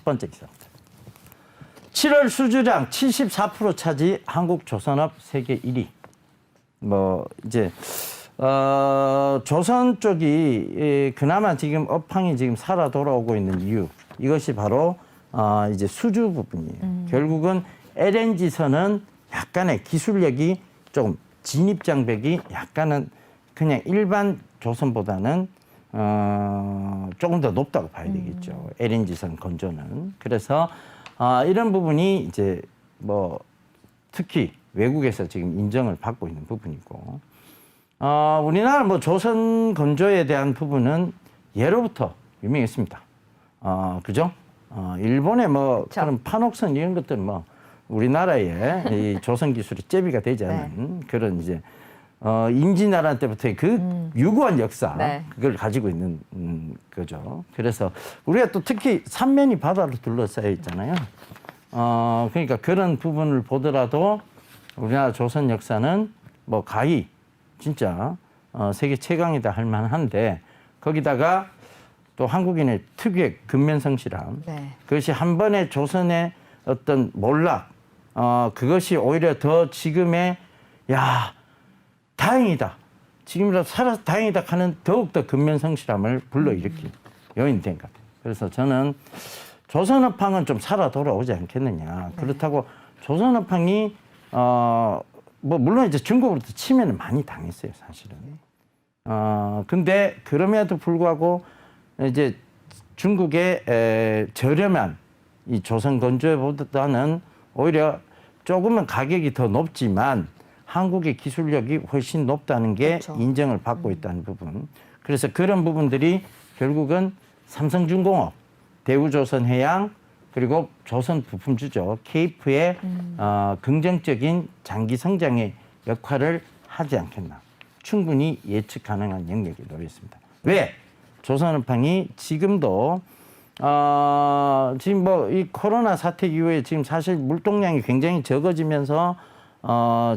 첫 번째 기사입니다. 7월 수주량 74% 차지 한국 조선업 세계 1위. 뭐 이제 조선 쪽이 그나마 지금 업황이 지금 살아 돌아오고 있는 이유, 이것이 바로 이제 수주 부분이에요. 결국은 LNG선은 약간의 기술력이 조금 진입 장벽이 약간은 그냥 일반 조선보다는 조금 더 높다고 봐야 되겠죠. LNG선 건조는. 그래서 이런 부분이 이제 뭐 특히 외국에서 지금 인정을 받고 있는 부분이고, 우리나라 뭐 조선 건조에 대한 부분은 예로부터 유명했습니다. 그죠? 일본의 뭐 그런 판옥선 이런 것들은 뭐 우리나라의 이 조선 기술이 제비가 되지 않은 그런 이제 임진왜란 때부터의 그 유구한 역사, 그걸 가지고 있는 거죠. 그래서 우리가 또 특히 삼면이 바다로 둘러싸여 있잖아요. 그러니까 그런 부분을 보더라도 우리나라 조선 역사는 뭐 가히 진짜 세계 최강이다 할 만한데, 거기다가 또 한국인의 특유의 근면성실함, 그것이 한 번에 조선의 어떤 몰락, 그것이 오히려 더 지금의 야 다행이다, 지금이라도 살아서 다행이다 하는 더욱더 근면성실함을 불러일으킨 요인이 된 것 같아요. 그래서 저는 조선업황은 좀 살아 돌아오지 않겠느냐. 그렇다고 조선업황이 뭐 물론 이제 중국으로부터 침해는 많이 당했어요, 사실은. 근데 그럼에도 불구하고 이제 중국의 저렴한 이 조선 건조보다는 오히려 조금은 가격이 더 높지만 한국의 기술력이 훨씬 높다는 게 인정을 받고 있다는 부분. 그래서 그런 부분들이 결국은 삼성중공업, 대우조선해양, 그리고 조선 부품주죠, KF의 긍정적인 장기 성장의 역할을 하지 않겠나. 충분히 예측 가능한 영역에 놓여 있습니다. 왜? 조선업황이 지금도 지금 뭐 이 코로나 사태 이후에 지금 사실 물동량이 굉장히 적어지면서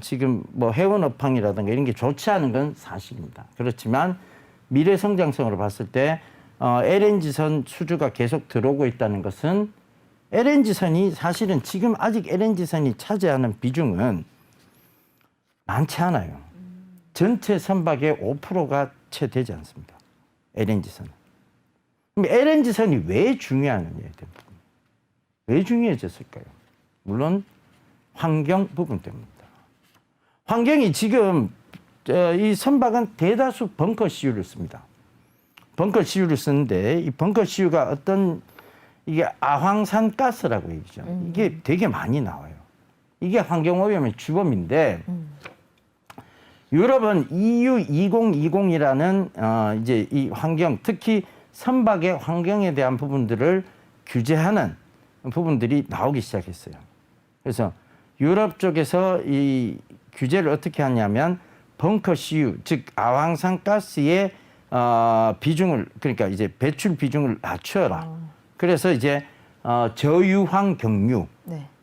지금 뭐 해운 업황이라든가 이런 게 좋지 않은 건 사실입니다. 그렇지만 미래 성장성으로 봤을 때 LNG선 수주가 계속 들어오고 있다는 것은, LNG선이 사실은 지금 아직 LNG선이 차지하는 비중은 많지 않아요. 전체 선박의 5%가 채 되지 않습니다, LNG선. 그럼 LNG선이 왜 중요하느냐에 대한 부분. 왜 중요해졌을까요? 물론 환경 부분 때문입니다. 환경이 지금 이 선박은 대다수 벙커 CU를 씁니다. 벙커 CU를 쓰는데 이 벙커 CU가 어떤 이게 아황산 가스라고 얘기죠. 이게 되게 많이 나와요. 이게 환경오염의 주범인데 유럽은 EU 2020이라는 이제 이 환경, 특히 선박의 환경에 대한 부분들을 규제하는 부분들이 나오기 시작했어요. 그래서 유럽 쪽에서 이 규제를 어떻게 하냐면 벙커 CU, 즉 아황산 가스의 비중을, 그러니까 이제 배출 비중을 낮춰라. 그래서 이제 저유황 경유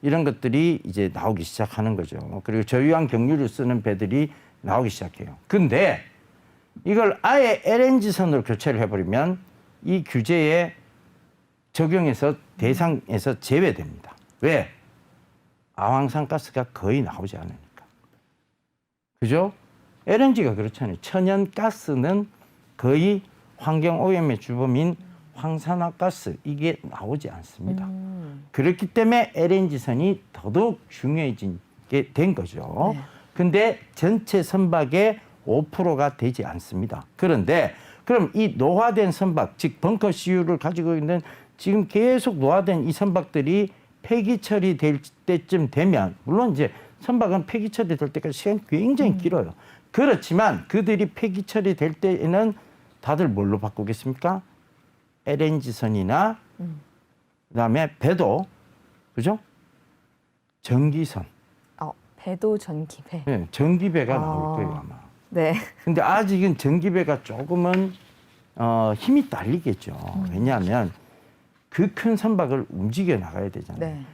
이런 것들이 이제 나오기 시작하는 거죠. 그리고 저유황 경유를 쓰는 배들이 나오기 시작해요. 근데 이걸 아예 LNG선으로 교체를 해버리면 이 규제에 적용해서 대상에서 제외됩니다. 왜? 아황산 가스가 거의 나오지 않으니까. 그죠? LNG가 그렇잖아요. 천연 가스는 거의 환경 오염의 주범인 황산화가스, 이게 나오지 않습니다. 그렇기 때문에 LNG선이 더더욱 중요해지게 된 거죠. 근데 전체 선박의 5%가 되지 않습니다. 그런데 그럼 이 노화된 선박, 즉 벙커 CU를 가지고 있는 지금 계속 노화된 이 선박들이 폐기 처리될 때쯤 되면, 물론 이제 선박은 폐기 처리될 때까지 시간이 굉장히 길어요. 그렇지만 그들이 폐기 처리될 때에는 다들 뭘로 바꾸겠습니까? LNG선이나 그다음에 배도, 그죠? 전기선. 배도 전기배. 네, 전기배가 나올 거예요 아마. 네. 근데 아직은 전기배가 조금은 힘이 딸리겠죠. 왜냐하면 그 큰 선박을 움직여 나가야 되잖아요.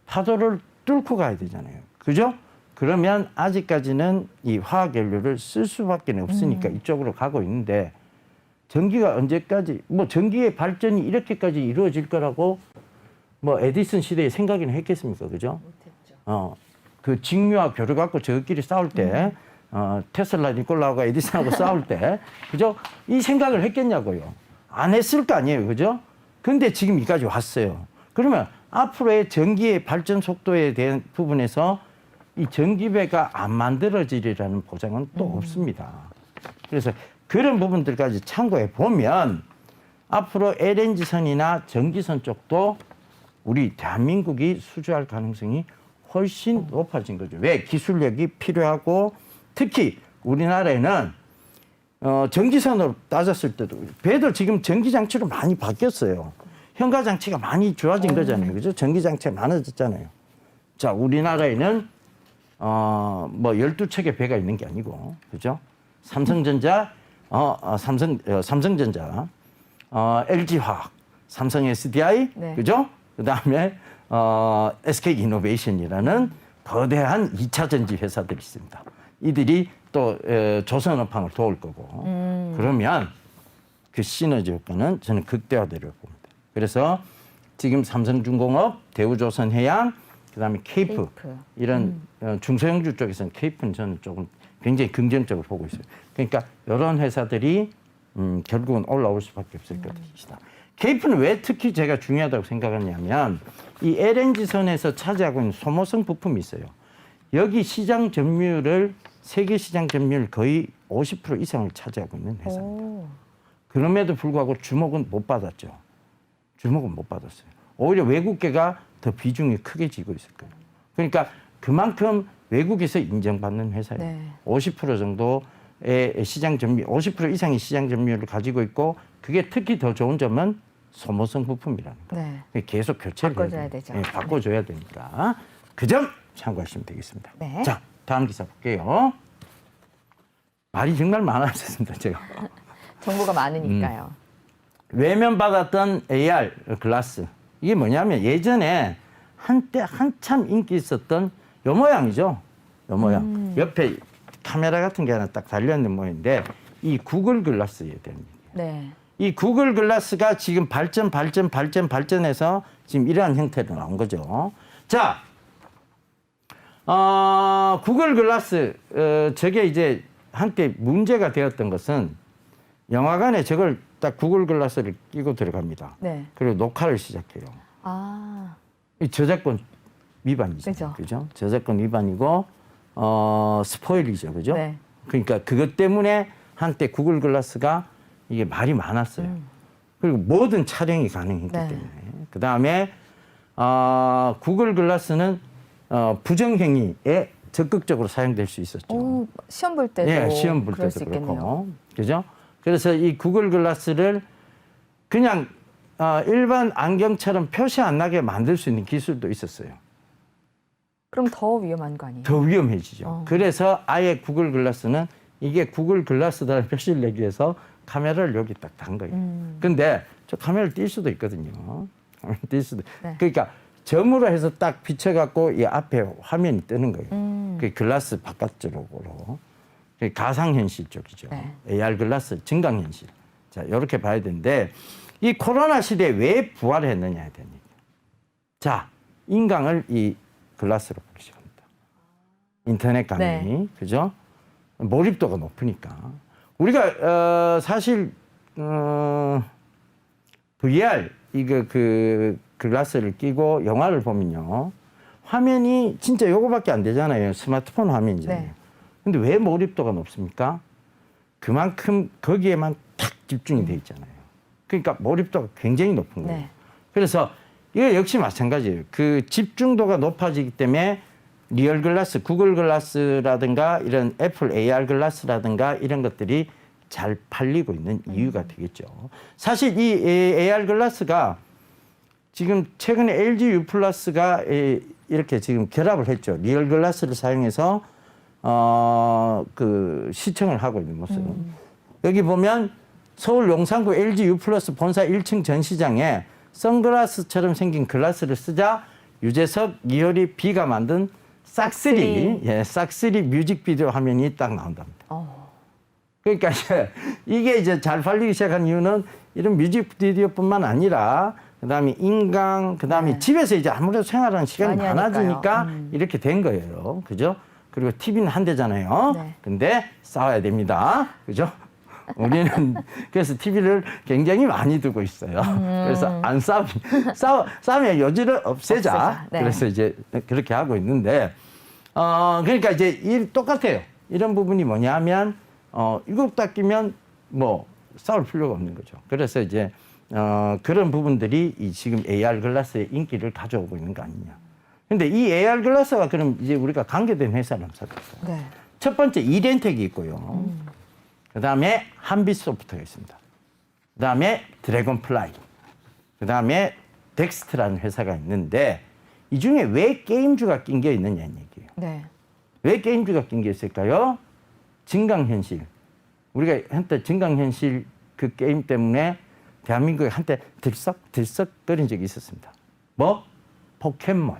파도를 뚫고 가야 되잖아요. 그죠? 그러면 아직까지는 이 화학연료를 쓸 수밖에 없으니까 이쪽으로 가고 있는데, 전기가 언제까지, 뭐 전기의 발전이 이렇게까지 이루어질 거라고 뭐 에디슨 시대에 생각이나 했겠습니까, 그죠? 못했죠. 그 직류와 교류 갖고 저끼리 싸울 때, 테슬라 니콜라우가 에디슨하고 싸울 때, 그죠? 이 생각을 했겠냐고요. 안 했을 거 아니에요, 그죠? 근데 지금 이까지 왔어요. 그러면 앞으로의 전기의 발전 속도에 대한 부분에서 이 전기배가 안 만들어지리라는 보장은 또 없습니다. 그래서 그런 부분들까지 참고해 보면 앞으로 LNG선이나 전기선 쪽도 우리 대한민국이 수주할 가능성이 훨씬 높아진 거죠. 왜? 기술력이 필요하고 특히 우리나라에는 전기선으로 따졌을 때도 배도 지금 전기장치로 많이 바뀌었어요. 현가장치가 많이 좋아진 거잖아요. 그죠? 전기장치가 많아졌잖아요. 자, 우리나라에는 뭐 12척의 배가 있는 게 아니고, 그죠? 삼성전자, 삼성전자, LG화학, 삼성 SDI, 네. 그죠? 그 다음에 SK 이노베이션이라는 거대한 2차 전지 회사들이 있습니다. 이들이 또 조선업황을 도울 거고, 그러면 그 시너지 효과는 저는 극대화되려고 봅니다. 그래서 지금 삼성중공업, 대우조선해양, 그다음에 케이프. 이런 중소형주 쪽에서는 케이프는 저는 조금 굉장히 긍정적으로 보고 있어요. 그러니까 이런 회사들이 결국은 올라올 수밖에 없을 것이다. 케이프는 왜 특히 제가 중요하다고 생각하냐면 이 LNG선에서 차지하고 있는 소모성 부품이 있어요. 여기 시장 점유율을 세계 시장 점유율 거의 50% 이상을 차지하고 있는 회사입니다. 그럼에도 불구하고 주목은 못 받았죠. 주목은 못 받았어요. 오히려 외국계가 더 비중이 크게 지고 있을 거예요. 그러니까 그만큼 외국에서 인정받는 회사예요. 네. 50% 정도의 시장 점유, 50% 이상의 시장 점유율을 가지고 있고 그게 특히 더 좋은 점은 소모성 부품이라는 거예요. 네. 계속 교체를 바꿔줘야 해야 되죠. 네, 바꿔줘야 되니까 그 점 참고하시면 되겠습니다. 네. 자, 다음 기사 볼게요. 말이 정말 많아졌습니다, 제가. 정보가 많으니까요. 외면받았던 AR 글라스. 이게 뭐냐면 예전에 한때 한참 인기 있었던 요 모양이죠. 요 모양. 옆에 카메라 같은 게 하나 딱 달려있는 모양인데 이 구글 글라스에 대한 얘기예요. 네. 이 구글 글라스가 지금 발전해서 지금 이러한 형태로 나온 거죠. 자, 구글 글라스, 저게 이제 한때 문제가 되었던 것은 영화관에 저걸 딱 구글 글라스를 끼고 들어갑니다. 네. 그리고 녹화를 시작해요. 아, 이 저작권 위반이죠. 그죠? 저작권 위반이고, 스포일이죠. 그죠? 네. 그러니까 그것 때문에 한때 구글 글라스가 이게 말이 많았어요. 그리고 모든 촬영이 가능했기 네. 때문에. 그 다음에, 구글 글라스는 부정행위에 적극적으로 사용될 수 있었죠. 오, 시험 볼 때도 예, 시험 볼 그럴 때도 수 있겠네요. 그렇고. 그죠? 그래서 이 구글 글라스를 그냥 일반 안경처럼 표시 안 나게 만들 수 있는 기술도 있었어요. 그럼 더 위험한 거 아니에요? 더 위험해지죠. 그래서 아예 구글 글라스는 이게 구글 글라스다라는 표시를 내기 위해서 카메라를 여기 딱 단 거예요. 근데 저 카메라를 띌 수도 있거든요. 카메라를 띌 수도. 네. 그러니까 점으로 해서 딱 비춰갖고 이 앞에 화면이 뜨는 거예요. 그 글라스 바깥쪽으로. 가상현실 쪽이죠. 네. AR 글라스, 증강현실. 자, 이렇게 봐야 되는데 이 코로나 시대에 왜 부활했느냐에 대한 얘기예요. 자, 인강을 이 글라스로 보기 시작합니다. 인터넷 강의, 네. 그죠? 몰입도가 높으니까. 우리가 사실 VR 이거 그 글라스를 끼고 영화를 보면요. 화면이 진짜 요거밖에 안 되잖아요. 스마트폰 화면이잖아요. 네. 근데 왜 몰입도가 높습니까? 그만큼 거기에만 탁 집중이 돼 있잖아요. 그러니까 몰입도가 굉장히 높은 거예요. 네. 그래서 이거 역시 마찬가지예요. 그 집중도가 높아지기 때문에 리얼 글라스, 구글 글라스라든가 이런 애플 AR 글라스라든가 이런 것들이 잘 팔리고 있는 이유가 되겠죠. 사실 이 AR 글라스가 지금 최근에 LG U 플러스가 이렇게 지금 결합을 했죠. 리얼 글라스를 사용해서 그 시청을 하고 있는 모습. 여기 보면 서울 용산구 LG U 플러스 본사 1층 전시장에 선글라스처럼 생긴 글라스를 쓰자 유재석, 이효리, 비가 만든 싹쓰리, 예, 싹쓰리 뮤직비디오 화면이 딱 나온답니다. 그러니까 이게 이제 잘 팔리기 시작한 이유는 이런 뮤직비디오뿐만 아니라 그다음에 인강, 그다음에 네. 집에서 이제 아무래도 생활하는 시간이 많이 많아지니까 하니까요. 이렇게 된 거예요. 그죠? 그리고 TV는 한 대잖아요. 네. 근데 싸워야 됩니다. 그죠? 우리는 그래서 TV를 굉장히 많이 두고 있어요. 그래서 안 싸우면 요지를 없애자. 없애자. 네. 그래서 이제 그렇게 하고 있는데, 그러니까 이제 똑같아요. 이런 부분이 뭐냐면, 이거 닦이면 뭐 싸울 필요가 없는 거죠. 그래서 이제 그런 부분들이 이 지금 AR 글라스의 인기를 가져오고 있는 거 아니냐. 근데 이 AR 글라스가 그럼 이제 우리가 관계된 회사를 한번 살펴볼까요? 네. 첫 번째 이덴텍이 있고요. 그다음에 한빛소프트가 있습니다. 그다음에 드래곤플라이. 그다음에 덱스트라는 회사가 있는데 이 중에 왜 게임주가 낀게 있느냐는 얘기예요. 네. 왜 게임주가 낀 게 있을까요? 증강현실. 우리가 한때 증강현실 그 게임 때문에 대한민국에 한때 들썩거린 적이 있었습니다. 뭐? 포켓몬.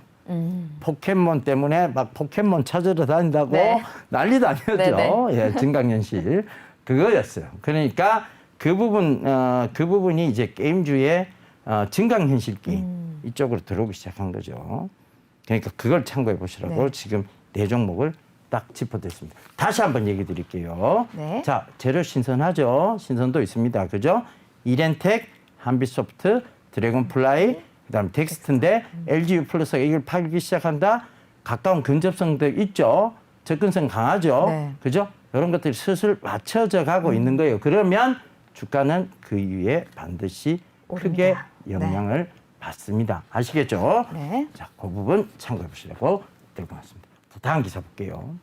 포켓몬 때문에 막 포켓몬 찾으러 다닌다고 네. 난리도 아니었죠. 네네. 예, 증강현실. 그거였어요. 그러니까 그 부분이 이제 게임주의 증강현실 게임 이쪽으로 들어오기 시작한 거죠. 그러니까 그걸 참고해 보시라고 네. 지금 네 종목을 딱 짚어드렸습니다. 다시 한번 얘기 드릴게요. 네. 자, 재료 신선하죠? 신선도 있습니다. 그죠? 이렌텍, 한빛소프트, 드래곤플라이, 그다음에 덱스트인데 LGU 플러스가 이걸 팔기 시작한다. 가까운 근접성도 있죠. 접근성 강하죠. 네. 그죠? 이런 것들이 슬슬 맞춰져 가고 있는 거예요. 그러면 주가는 그 이후에 반드시 크게 오릅니다. 영향을 받습니다. 아시겠죠? 네. 자, 그 부분 참고해 보시라고 들고 왔습니다. 다음 기사 볼게요.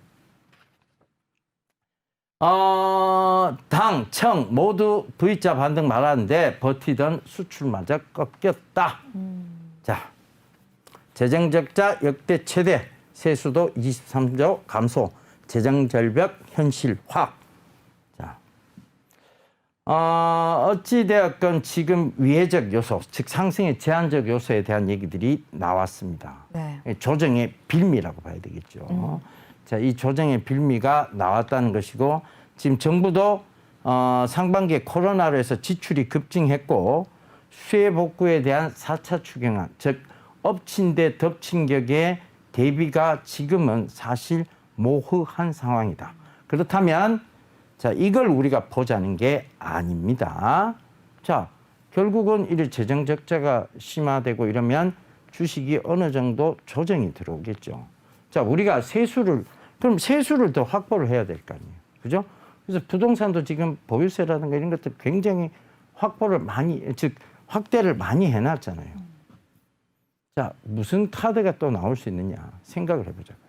당, 청 모두 V자 반등 말하는데 버티던 수출마저 꺾였다. 자, 재정적자 역대 최대, 세수도 23조 감소, 재정절벽 현실화. 자, 어찌되었건 지금 위해적 요소, 즉 상승의 제한적 요소에 대한 얘기들이 나왔습니다. 네. 조정의 빌미라고 봐야 되겠죠. 자, 이 조정의 빌미가 나왔다는 것이고 지금 정부도 상반기에 코로나로 해서 지출이 급증했고 수혜 복구에 대한 4차 추경안, 즉 엎친 데 덮친 격의 대비가 지금은 사실 모호한 상황이다. 그렇다면 자, 이걸 우리가 보자는 게 아닙니다. 자, 결국은 이런 재정 적자가 심화되고 이러면 주식이 어느 정도 조정이 들어오겠죠. 자, 우리가 그럼 세수를 더 확보를 해야 될 거 아니에요. 그죠? 그래서 부동산도 지금 보유세라든가 이런 것들 굉장히 확대를 많이 해놨잖아요. 자, 무슨 카드가 또 나올 수 있느냐 생각을 해보자고요.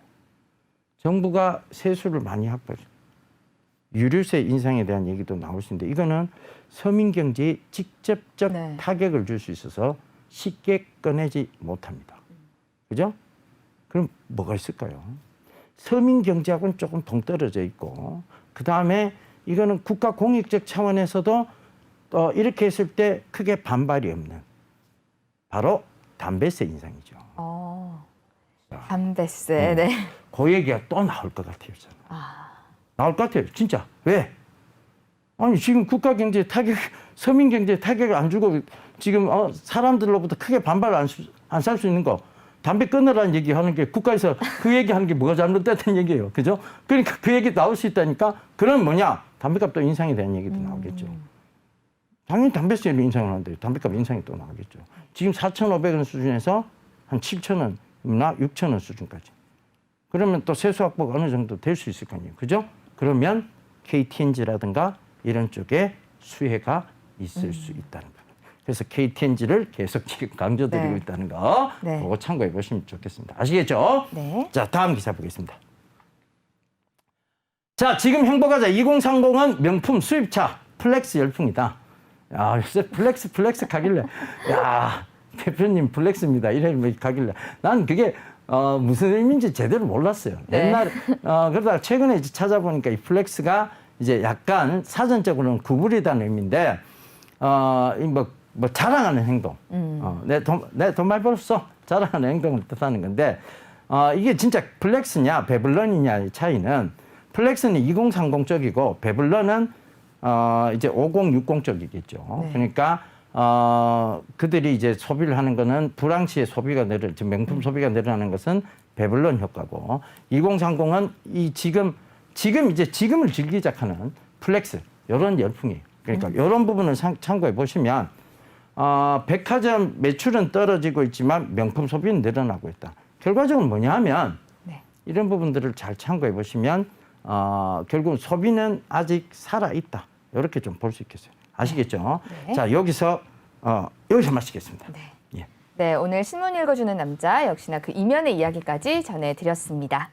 정부가 세수를 많이 확보해요. 유류세 인상에 대한 얘기도 나올 수 있는데 이거는 서민 경제에 직접적 네. 타격을 줄 수 있어서 쉽게 꺼내지 못합니다. 그죠? 그럼 뭐가 있을까요? 서민 경제하고는 조금 동떨어져 있고 그다음에 이거는 국가 공익적 차원에서도 이렇게 했을 때 크게 반발이 없는 바로 담배세 인상이죠. 담배세. 네. 그 얘기가 또 나올 것 같아요. 저는. 나올 것 같아요. 진짜. 왜? 아니 지금 국가 경제 타격, 서민 경제 타격을 안 주고 지금 사람들로부터 크게 반발을 안 살 수 있는 거. 담배 끊으라는 얘기하는 게 국가에서 그 얘기하는 게 뭐가 잘못됐다는 얘기예요. 그죠? 그러니까 그 얘기 나올 수 있다니까 그럼 뭐냐? 담배값도 인상에 대한 얘기도 나오겠죠. 당연히 담배세를 인상을 하는데 담배값 인상이 또 나오겠죠. 지금 4,500원 수준에서 한 7,000원이나 6,000원 수준까지. 그러면 또 세수 확보가 어느 정도 될 수 있을 거 아니에요. 그죠? 그러면 KTNG라든가 이런 쪽에 수혜가 있을 수 있다는 거. 그래서 KTNG를 계속 지금 강조드리고 네. 있다는 거. 네. 그거 참고해 보시면 좋겠습니다. 아시겠죠? 네. 자, 다음 기사 보겠습니다. 자, 지금 행보가자 2030은 명품 수입차 플렉스 열풍이다. 야, 요새 플렉스 가길래 야, 대표님 플렉스입니다. 이래 가길래 난 그게 무슨 의미인지 제대로 몰랐어요. 네. 옛날 그러다가 최근에 이제 찾아보니까 이 플렉스가 이제 약간 사전적으로는 구부리다는 의미인데 뭐 자랑하는 행동. 내 돈 많이 벌었어. 자랑하는 행동을 뜻하는 건데 이게 진짜 플렉스냐 배블런이냐의 차이는 플렉스는 2030 쪽이고 배블런은 이제 5060 쪽이겠죠. 네. 그러니까 그들이 이제 소비를 하는 거는 불황시에 소비가 지금 명품 소비가 늘어나는 것은 배불런 효과고 2030은 이 지금을 즐기자 하는 플렉스 이런 열풍이에요. 그러니까 이런 부분을 참고해 보시면 백화점 매출은 떨어지고 있지만 명품 소비는 늘어나고 있다. 결과적으로 뭐냐 하면 네. 이런 부분들을 잘 참고해 보시면 결국 소비는 아직 살아 있다. 이렇게 좀 볼 수 있겠어요. 아시겠죠? 네. 자, 여기서 마치겠습니다. 네. 예. 네, 오늘 신문 읽어주는 남자 역시나 그 이면의 이야기까지 전해드렸습니다.